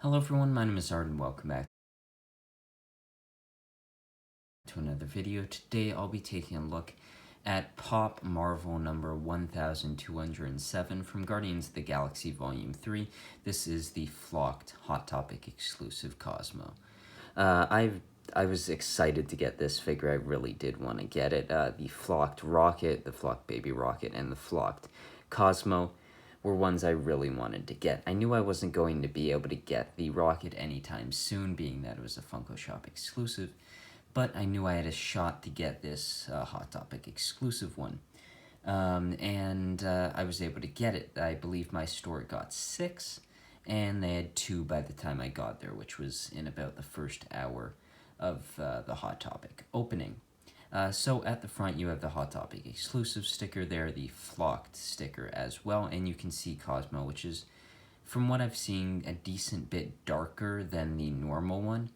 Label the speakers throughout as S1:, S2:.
S1: Hello everyone, my name is Arden. Welcome back to another video. Today I'll be taking a look at Pop Marvel number 1207 from Guardians of the Galaxy Volume 3. This is the Flocked Hot Topic exclusive Cosmo. I was excited to get this figure. I really did want to get it. The Flocked Rocket, the Flocked Baby Rocket, and the Flocked Cosmo were ones I really wanted to get. I knew I wasn't going to be able to get the Rocket anytime soon, being that it was a Funko Shop exclusive, but I knew I had a shot to get this Hot Topic exclusive one. I was able to get it. I believe my store got 6, and they had 2 by the time I got there, which was in about the first hour of the Hot Topic opening. So at the front you have the Hot Topic exclusive sticker there, the Flocked sticker as well, and you can see Cosmo, which is, from what I've seen, a decent bit darker than the normal one.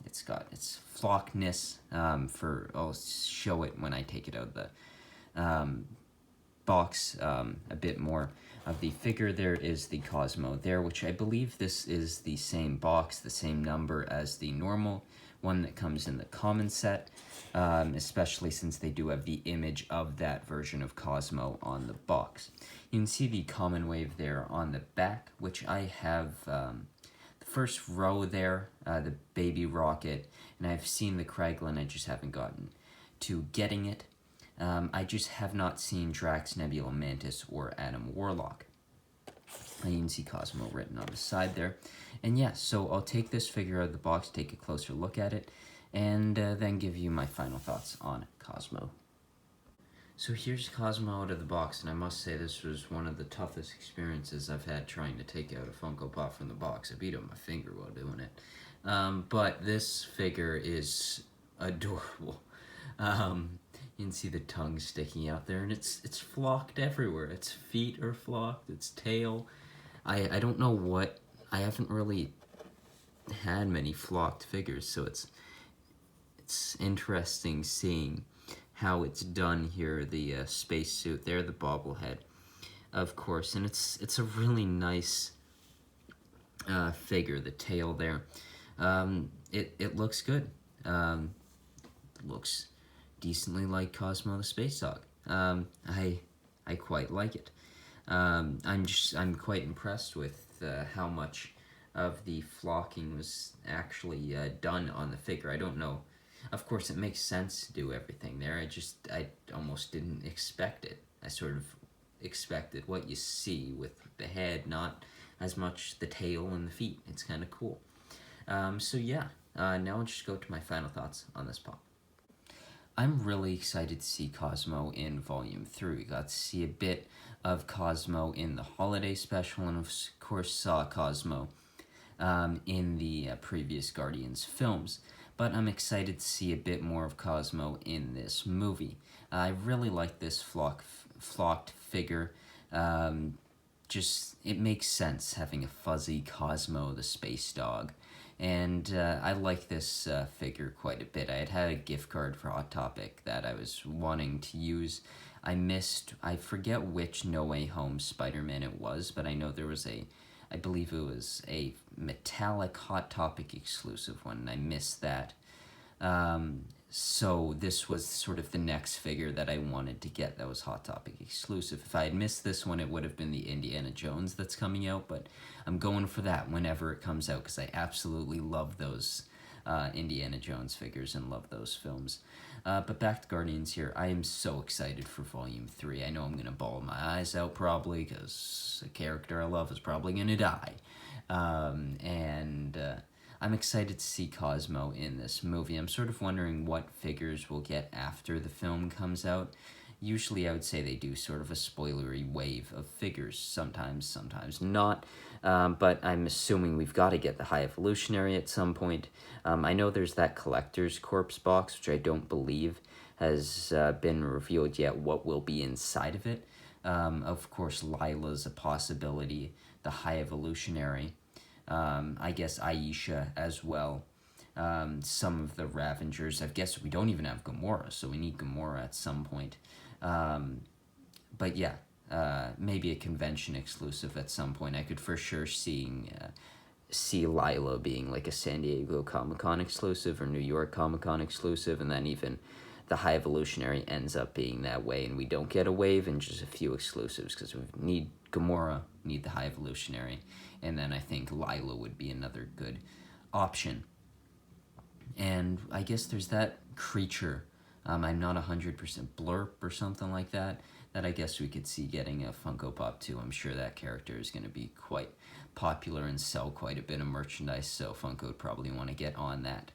S1: It's got its flockness, I'll show it when I take it out of the box a bit more of the figure. There is the Cosmo there, which I believe this is the same box, the same number as the normal one that comes in the common set, especially since they do have the image of that version of Cosmo on the box. You can see the common wave there on the back, which I have the first row there, the Baby Rocket, and I've seen the Kraglin, I just haven't gotten to getting it. I just have not seen Drax, Nebula, Mantis, or Adam Warlock. You can see Cosmo written on the side there. And yeah, so I'll take this figure out of the box, take a closer look at it, and then give you my final thoughts on Cosmo. So here's Cosmo out of the box, and I must say this was one of the toughest experiences I've had trying to take out a Funko Pop from the box. I beat up my finger while doing it. But this figure is adorable. You can see the tongue sticking out there, and it's flocked everywhere. Its feet are flocked, its tail. I don't know what, I haven't really had many flocked figures, so it's interesting seeing how it's done here. The spacesuit there, the bobblehead, of course, and it's a really nice figure. The tail there, it looks good. Looks decently like Cosmo the Space Dog. I quite like it. I'm quite impressed with how much of the flocking was actually done on the figure. I don't know. Of course, it makes sense to do everything there. I almost didn't expect it. I sort of expected what you see with the head, not as much the tail and the feet. It's kind of cool. So yeah, now I'll just go to my final thoughts on this pop. I'm really excited to see Cosmo in Volume 3. We got to see a bit of Cosmo in the holiday special, and of course saw Cosmo in the previous Guardians films. But I'm excited to see a bit more of Cosmo in this movie. I really like this flocked figure. It makes sense having a fuzzy Cosmo the space dog. And I like this figure quite a bit. I had a gift card for Hot Topic that I was wanting to use. I forget which No Way Home Spider-Man it was, but I know there was I believe it was a metallic Hot Topic exclusive one, and I missed that. So this was sort of the next figure that I wanted to get that was Hot Topic exclusive. If I had missed this one, it would have been the Indiana Jones that's coming out, but I'm going for that whenever it comes out because I absolutely love those Indiana Jones figures and love those films. But back to Guardians here. I am so excited for Volume 3. I know I'm going to bawl my eyes out probably because a character I love is probably going to die. I'm excited to see Cosmo in this movie. I'm sort of wondering what figures we'll get after the film comes out. Usually I would say they do sort of a spoilery wave of figures, sometimes not, but I'm assuming we've got to get the High Evolutionary at some point. I know there's that Collector's Corpse box, which I don't believe has been revealed yet what will be inside of it. Of course, Lila's a possibility, the High Evolutionary, I guess Aisha as well. Some of the Ravengers. I guess we don't even have Gamora, so we need Gamora at some point. But yeah, maybe a convention exclusive at some point. I could for sure see see Lila being like a San Diego Comic-Con exclusive or New York Comic-Con exclusive, and then even the High Evolutionary ends up being that way, and we don't get a wave and just a few exclusives, because we need Gamora, need the High Evolutionary, and then I think Lila would be another good option. And I guess there's that creature, I'm not 100% Blurp or something like that I guess we could see getting a Funko Pop too. I'm sure that character is going to be quite popular and sell quite a bit of merchandise, so Funko would probably want to get on that.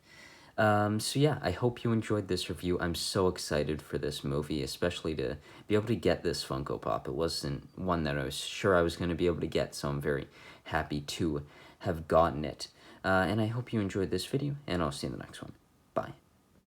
S1: So yeah, I hope you enjoyed this review. I'm so excited for this movie, especially to be able to get this Funko Pop. It wasn't one that I was sure I was going to be able to get, so I'm very happy to have gotten it. And I hope you enjoyed this video, and I'll see you in the next one.